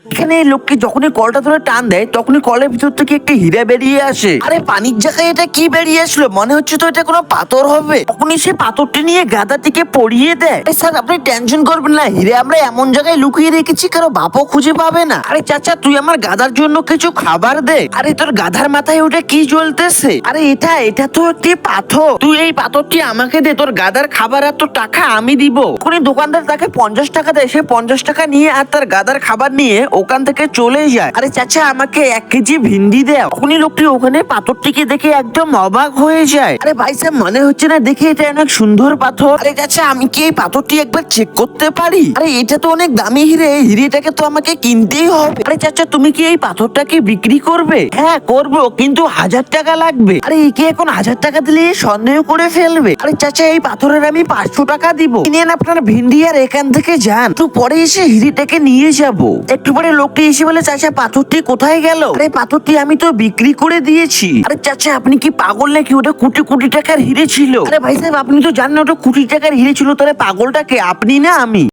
এখানে এই লোককে যখনই কলটা ধরে টান দেয় তখনই কলের ভিতর থেকে একটা হীরা বেরিয়ে আসে। আরে পানির জায়গায় এটা কি বেরিয়ে আসলো? মনে হচ্ছে তো এটা কোনো পাথর হবে। তখনই সে পাথরটি নিয়ে গাধাটিকে পড়িয়ে দেয়। স্যার আপনি টেনশন করবেন না, হীরে আমরা এমন জায়গায় লুকিয়ে রেখেছি কারো বাপও খুঁজে পাবে না। আরে চাচা তুই আমার গাধার জন্য কিছু খাবার দে। আরে তোর গাধার মাথায় ওটা কি জ্বলতেছে? আরে এটা তো একটি পাথর, তুই এই পাথরটি আমাকে দে, তোর গাধার খাবার আর তোর টাকা আমি দিব। তখনই দোকানদার তাকে 50 টাকা দেয়, সে 50 টাকা নিয়ে আর তার গাধার খাবার নিয়ে ওখান থেকে চলে যায়। আরে চাচা আমাকে 1 কেজি ভিন্ডি দাও। তখনই লোকটি ওখানে পাথরটিকে দেখে একদম অবাক হয়ে যায়। আরে ভাই সাহেব মনে হচ্ছে না দেখে এটা অনেক সুন্দর পাথর। আরে চাচা আমি কি এই পাথরটি একবার চেক করতে পারি? আরে এটা তো অনেক দামি হিরে, হিরেটাকে তো আমাকে কিনতেই হবে। আরে চাচা তুমি কি এই পাথরটাকে বিক্রি করবে? হ্যাঁ করবো, কিন্তু 1000 টাকা লাগবে। আরে একে এখন 1000 টাকা দিলে সন্দেহ করে ফেলবে। আরে চাচা এই পাথরের আমি 500 টাকা দিব, নিন আপনার ভিন্ডি আর এখান থেকে যান, তো পরে এসে হিরেটাকে নিয়ে যাব। একটু পরে লোকটি এসে বলে চাচা পাথরটি কোথায় গেল? আরে পাথরটি আমি তো বিক্রি করে দিয়েছি। আরে চাচা আপনি কি পাগল নাকি? ওটা কোটি কোটি টাকার হিরে ছিল। আরে ভাই সাহেব আপনি তো জানেন ওটা কোটি টাকার হিরে ছিল, তাহলে পাগলটাকে আপনি না আমি?